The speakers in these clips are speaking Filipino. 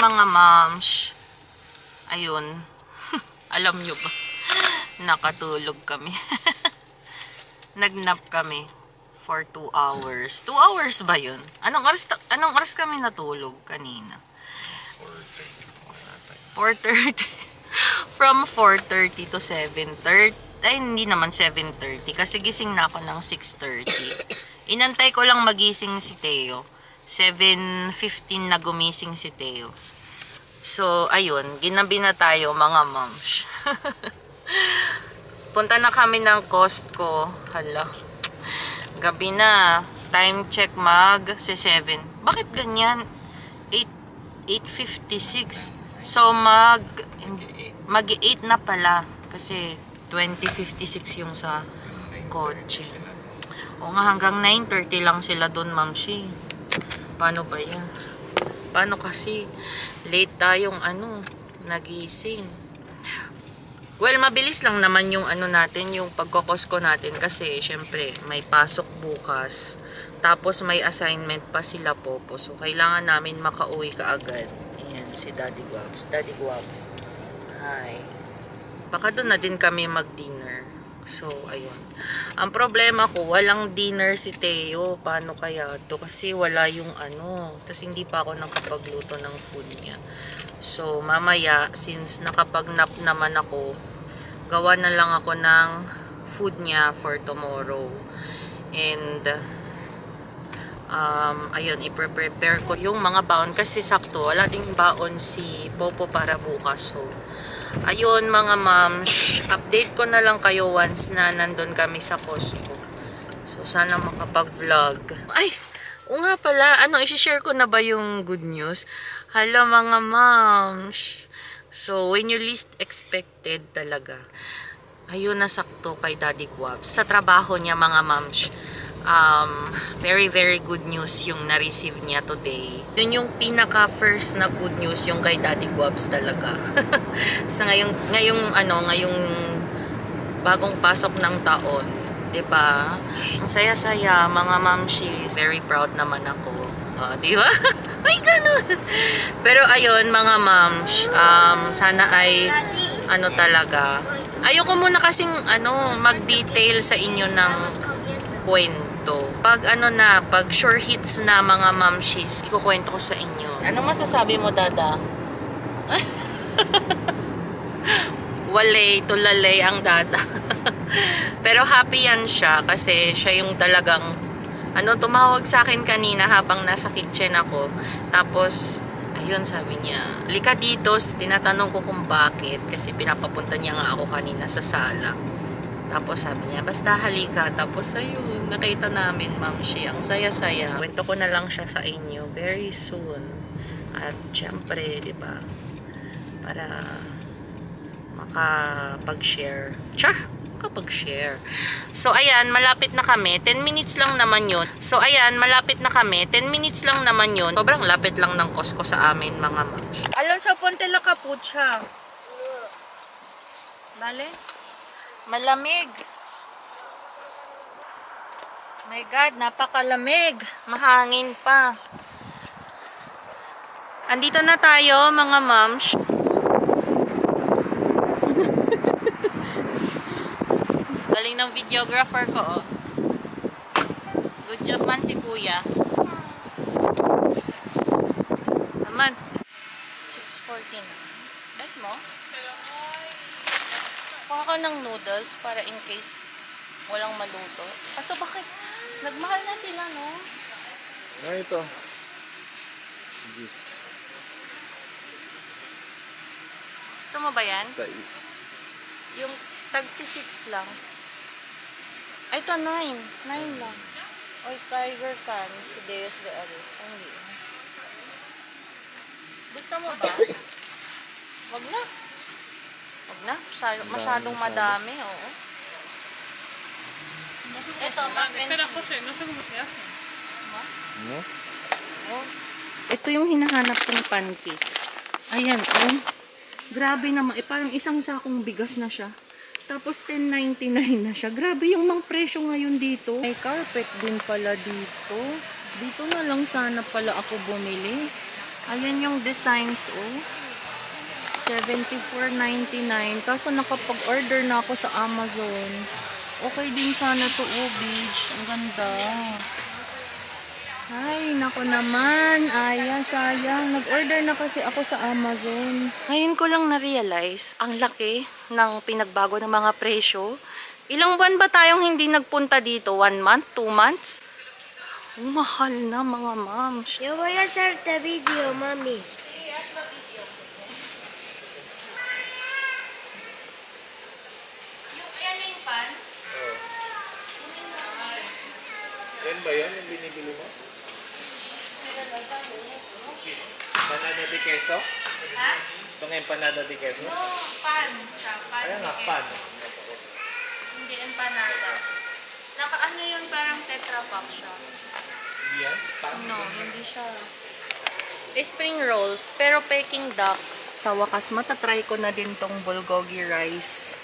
mga moms. Ayun. Alam nyo ba? Nakatulog kami. Nagnap kami for 2 hours. 2 hours ba yun? Anong oras kami natulog kanina? 4:30. From 4:30 to 7:30. Ay, hindi naman 7:30. Kasi gising na ako ng 6:30. Inantay ko lang magising si Theo. 7:15 na gumising si Theo. So, ayun. Ginabi na tayo, mga moms. Punta na kami ng Costco. Hala. Gabi na. Time check si 7. Bakit ganyan? 8:56. So, mag-8 na pala. Kasi 20:56 yung sa kotse. O nga, hanggang 9:30 lang sila doon, mamshi. Paano ba yan? Paano kasi? Late tayong nagising. Well, mabilis lang naman yung natin, yung pagkokosko natin. Kasi, syempre, may pasok bukas. Tapos, may assignment pa sila, Popo. So, kailangan namin makauwi kaagad. Ayan, si Daddy Guabs. Daddy Guabs. Hi. Baka doon na din kami mag-dinner. So, ayun. Ang problema ko, walang dinner si Theo. Paano kaya to? Kasi wala yung Tapos hindi pa ako nakapagluto ng food niya. So, mamaya, since nakapag-nap naman ako, gawa na lang ako ng food niya for tomorrow. And, ayun, i-prepare ko yung mga baon. Kasi sakto, wala ding baon si Popo para bukas. So, ayun mga moms, update ko na lang kayo once na nandun kami sa Costco. So, sana makapag-vlog. Ay, o nga pala, i-share ko na ba yung good news? Hala mga moms. So, when you least expected talaga, ayun, nasakto kay Daddy Guabs. Sa trabaho niya mga moms, very very good news yung na-receive niya today. Yun yung pinaka first na good news yung kay Daddy Guabs talaga. Sa ngayong bagong pasok ng taon, 'di ba? Ang saya-saya mga mamshi. Very proud naman ako. 'Di ba? Ay ganun. Pero ayun mga moms, sana ay talaga. Ayoko muna kasing mag-detail sa inyo ng kwento. Pag pag sure hits na mga mamshis, ikukwento ko sa inyo. Anong masasabi mo, Dada? Walay, tulalay ang Dada. Pero happy yan siya kasi siya yung talagang tumawag sa akin kanina habang nasa kitchen ako. Tapos, ayun, sabi niya, lika dito. Tinatanong ko kung bakit kasi pinapapunta niya nga ako kanina sa sala. Tapos sabi niya, basta halika. Tapos ayun, nakita namin, mamshi. Ang saya-saya. Kwento ko na lang siya sa inyo very soon. At syempre, di ba, para makapag-share. Makapag-share. So ayan, malapit na kami. 10 minutes lang naman yun. So ayan, malapit na kami. 10 minutes lang naman yun. Sobrang lapit lang ng Costco sa amin, mga mamshi. Alonso, ponte la capucha. Dale. Malamig. My God, napakalamig. Mahangin pa. Andito na tayo, mga moms. Galing ng videographer ko, oh. Good job man si Kuya. Naman. 6:14. Bet mo? Kuha ka ng noodles para in case walang maluto. Kaso bakit? Nagmahal na sila, no? Ito. Juice. Gusto mo ba yan? Size. Yung tagsi 6 lang. Ay, ito 9. 9 lang. Oy, Tiger Can. Fideos de Aris. Hindi. Gusto mo ba? Wag na. Wag na. Masyadong madami, oo. Ito, mac and cheese. No? Oh. Ito yung hinahanap kong pancakes. Ayan, oh. Grabe naman. Parang isang sakong bigas na siya. Tapos 10.99 na siya. Grabe yung mga presyo ngayon dito. May carpet din pala dito. Dito na lang sana pala ako bumili. Ayan yung designs, oh. 74.99. Kaso nakapag-order na ako sa Amazon. Okay din sana to, oh, beach. Ang ganda. Ay, nako naman. Aya, sayang. Nag-order na kasi ako sa Amazon. Ngayon ko lang na-realize, ang laki ng pinagbago ng mga presyo. Ilang buwan ba tayong hindi nagpunta dito? 1 month? 2 months? Mahal na, mga moms. Yo voy a hacerte video, mami. Yung pan? Yan ba yan yung binibili mo? Panada de queso? Ha? Ito nga yung panada de queso? No, pan siya. Pan. Kaya nga, pan. Hindi empanada. Ano yun, parang tetra pack siya. Hindi yan? Pan? No, hindi siya. Spring rolls, pero Peking duck. Sa wakas, matatry ko na din tong bulgogi rice.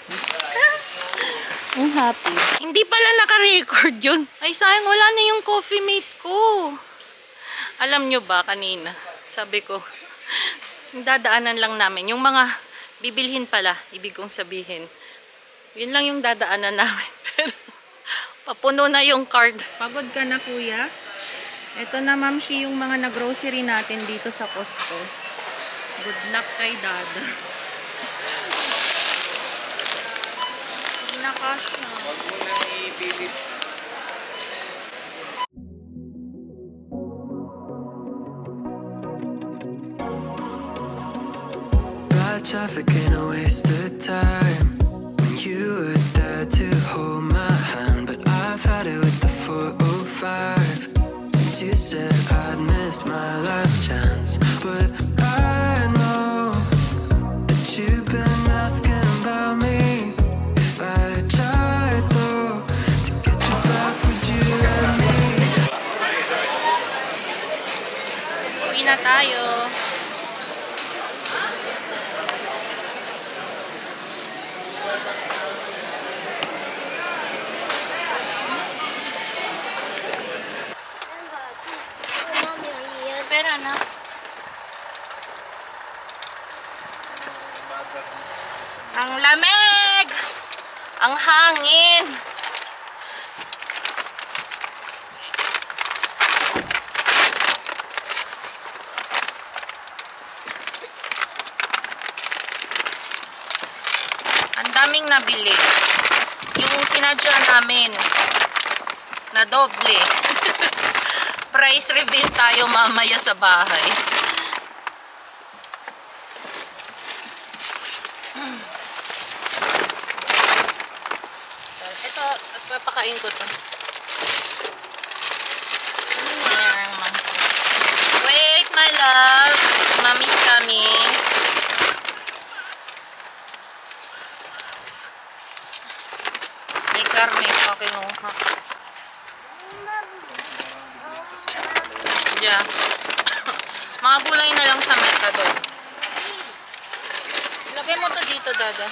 Ang happy. Hindi pala naka-record yun. Ay, sayang, wala na yung coffee mate ko. Alam nyo ba, kanina, sabi ko, dadaanan lang namin. Yung mga bibilhin pala, ibig kong sabihin. Yun lang yung dadaanan namin. Pero, papuno na yung card. Pagod ka na, kuya? Ito na, mamshi, yung mga nag-grocery natin dito sa Costco. Good luck kay Dada. Hindi na kasya. Huwag mo nang ipilit. Bad traffic ain't a waste of time. When you were there to hold my hand, but I've had it with the 405. Since you said I'd missed my last chance, but I know that you've been asking about me. If I tried though to get you back, would you let me? Uwi na tayo. Espera na. Ang lamig! Ang hangin! Ang daming nabili. Yung sinadya namin na doble. Price reveal tayo mamaya sa bahay. Ito, papakain ko to. Wait, my love. Mommy's coming. May karne pa kinuha. Yeah. Mga gulay na lang sa Mercador. Lagay mo to dito, Dada.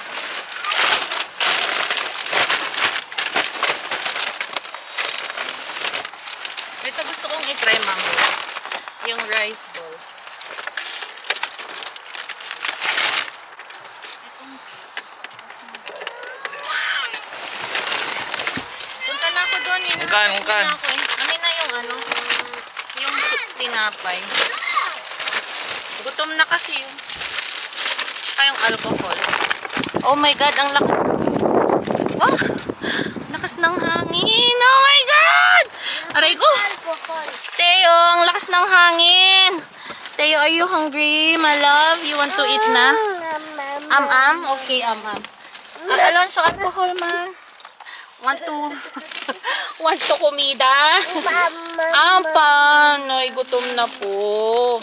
Ito gusto kong i-try, Mami. Yung rice balls. Punta na ako doon. Ungkan. Amin na yung ano. Yung tinapay. Gutom na kasi yun. Saka yung alcohol. Oh my God, ang lakas. Oh, lakas ng hangin. Oh my God! Aray ko. Teo, ang lakas ng hangin. Teo, are you hungry, my love? You want to eat na? Am-am? Okay, am-am. Alonso, alcohol man. Want to kumida? Ampan. Ay, gutom na po.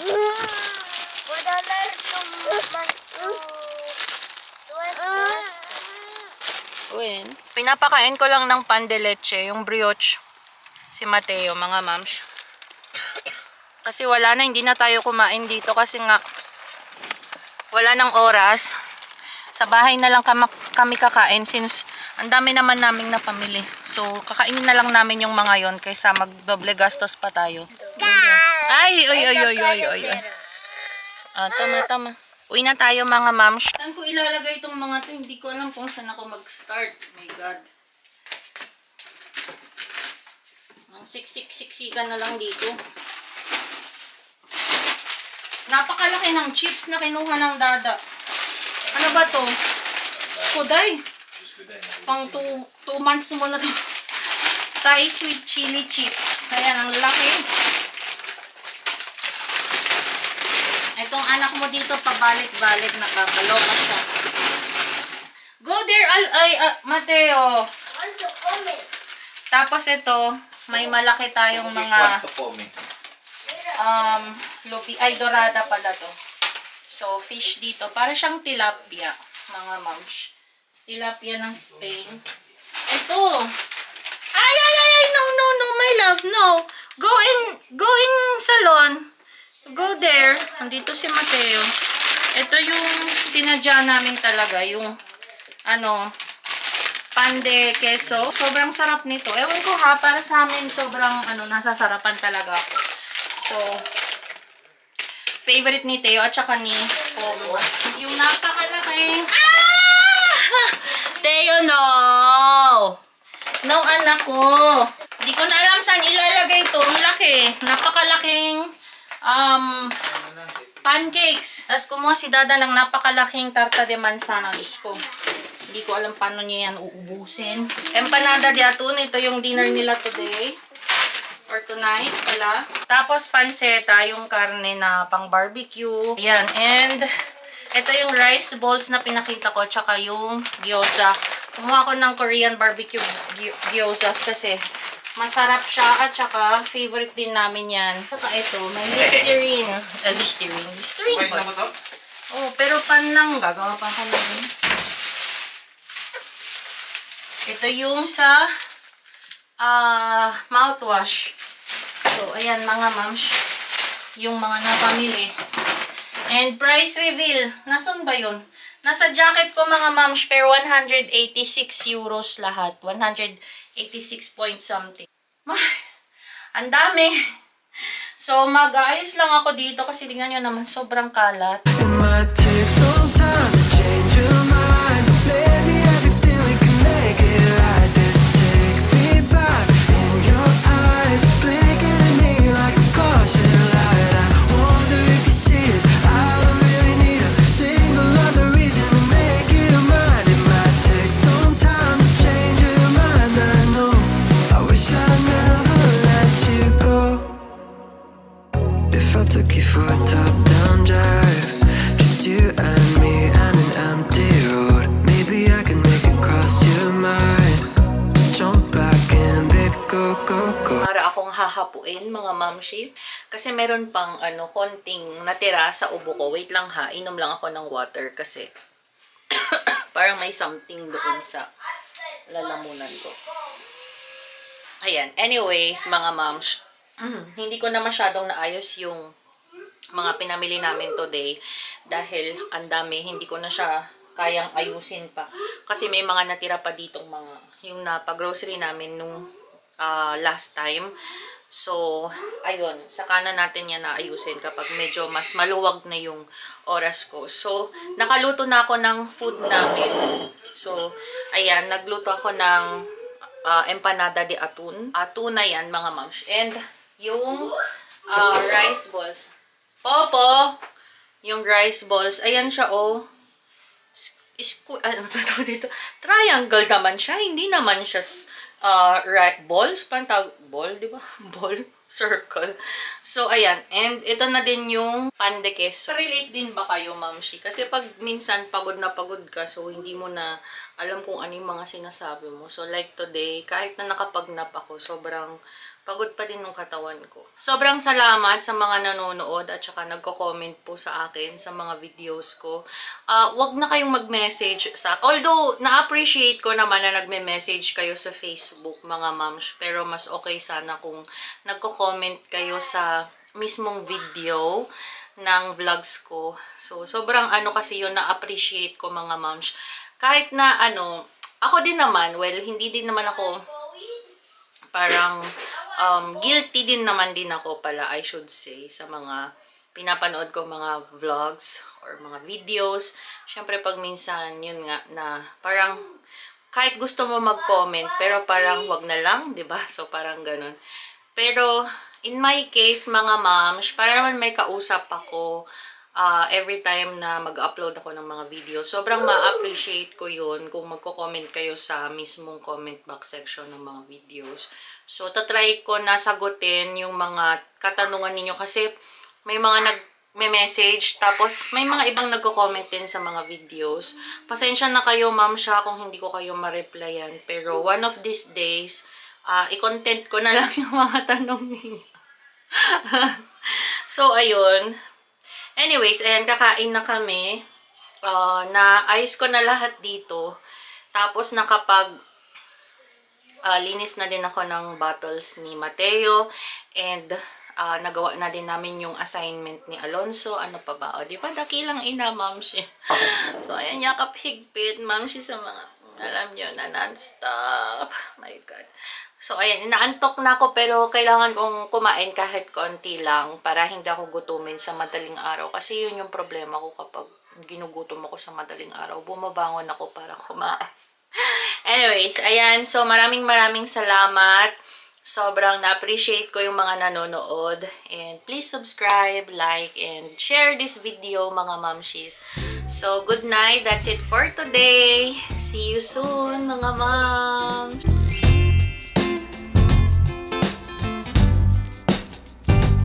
When? Pinapakain ko lang ng pan de leche, yung brioche. Si Mateo, mga mams. Kasi wala na, hindi na tayo kumain dito kasi nga wala nang oras. Sa bahay na lang kami kakain since ang dami naman naming napamili. So, kakainin na lang namin yung mga yon kaysa magdoble gastos pa tayo. Ay, oy. Tama. Uwi na tayo mga ma'am. Saan ko ilalagay itong mga to? Hindi ko alam kung saan ako mag-start. Oh my God. Ang siksik-siksikan na lang dito. Napakalaki ng chips na kinuha ng dada. Ano ba to? Kuday. Pang 2 months mo na to. Thai sweet chili chips. Ayan, ang laki. Itong anak mo dito, pabalik-balik, nakakaloka siya. Go there, Mateo. Tapos ito, may malaki tayong mga lupi, ay dorada pala to. So, fish dito. Para siyang tilapia, mga moms. Tilapia ng Spain. Ito. Ay, no, my love, no. Go in salon. Go there. Andito si Mateo. Ito yung sinadya namin talaga. Yung, pan de queso. Sobrang sarap nito. Ewan ko ha, para sa amin, sobrang, nasasarapan talaga ako. So, favorite ni Teo at saka ni Pogo. Yung napakalaking, Teo, no! No, anak ko. Hindi ko na alam saan ilalagay ito. Ang laki. Napakalaking, pancakes. Tapos kumuha si Dada ng napakalaking tarta de manzana. Diyos ko. Hindi ko alam paano niya yan uubusin. Empanada de atún. Ito yung dinner nila today. Or tonight pala. Tapos panceta, yung karne na pang barbecue. Ayan. And ito yung rice balls na pinakita ko. Tsaka yung gyoza. Kumuha ko ng Korean barbecue gyozas kasi masarap siya at saka favorite din namin yan. Saka ito, may Listerine. Listerine ba? Oh, pero pan lang. Gagawa pa ako na yun. Ito yung sa mouthwash. So, ayan mga moms. Yung mga napamili. And price reveal. Nasaan ba yun? Nasa jacket ko mga moms, pero 186 euros lahat. 186 point something. Ang dami. So, mag-aayos lang ako dito kasi tingnan nyo naman, sobrang kalat. It might take some time to change your mind. Maybe everything we can make it right. This take me back in your eyes, blinking at me like a caution light. I wonder if you see it. I don't really need a single other reason to make it mine. It might take some time to change your mind. I know. I wish I'd never let you go. If I took you for a top-down drive, just you and me and an empty road, maybe I can make it cross your mind. Jump back in, baby, go, go, go. Para akong hahapuin mga mamshi. Kasi meron pang konting natira sa ubo ko. Wait lang ha, inom lang ako ng water kasi parang may something doon sa lalamunan ko. Ayan, anyways mga moms, hindi ko na masyadong naayos yung mga pinamili namin today dahil ang dami, hindi ko na siya kayang ayusin pa. Kasi may mga natira pa ditong mga, yung napag-grocery namin nung last time. So, ayun, saka na natin yan naayusin kapag medyo mas maluwag na yung oras ko. So, nakaluto na ako ng food namin. So, ayan, nagluto ako ng empanada de atún. Atún na yan, mga moms. And, yung rice balls. Popo! Yung rice balls. Ayan siya, oh. Ano ba dito? Triangle naman siya. Hindi naman siya balls. Parang ball, di ba? Ball. Circle. So, ayan. And ito na din yung pan de queso. Relate din ba kayo, mamshi? Kasi pag minsan pagod na pagod ka, so hindi mo na alam kung ano yung mga sinasabi mo. So, like today, kahit na nakapagnap ako, sobrang pagod pa din ng katawan ko. Sobrang salamat sa mga nanonood at saka nagko-comment po sa akin sa mga videos ko. Wag na kayong mag-message sa... Although, na-appreciate ko naman na nagme-message kayo sa Facebook, mga moms. Pero mas okay sana kung nagko-comment kayo sa mismong video ng vlogs ko. So, sobrang kasi yun, na-appreciate ko, mga moms. Kahit na ako din naman, well, hindi din naman ako parang... guilty din naman din ako pala, I should say, sa mga pinapanood ko mga vlogs or mga videos. Syempre pag minsan, yun nga, na parang kahit gusto mo mag-comment, pero parang wag na lang, 'di ba? So parang ganun. Pero in my case, mga moms, para naman may kausap ako every time na mag-upload ako ng mga video. Sobrang ma-appreciate ko yun kung magko-comment kayo sa mismong comment box section ng mga videos. So tatry ko na sagutin yung mga katanungan ninyo kasi may mga nag-message, tapos may mga ibang nagko-comment din sa mga videos. Pasensya na kayo, ma'am siya, kung hindi ko kayo ma-replyan. Pero one of these days, i-content ko na lang yung mga tanong ninyo. So, ayun. Anyways, ayan, kakain na kami. Naayos ko na lahat dito. Tapos, linis na din ako ng bottles ni Mateo. And, nagawa na din namin yung assignment ni Alonso. Ano pa ba? O, di ba? Dakilang ina, mamsi. So, ayan, yakap higpit, mamsi sa mga, alam nyo na, non-stop. My God. So, ayan, inaantok na ako, pero kailangan kong kumain kahit konti lang para hindi ako gutumin sa madaling araw. Kasi yun yung problema ko kapag ginugutom ako sa madaling araw. Bumabangon ako para kumain. Anyways, ayan. So, maraming salamat. Sobrang na-appreciate ko yung mga nanonood. And please subscribe, like, and share this video, mga mamshis. So, good night. That's it for today. See you soon, mga moms.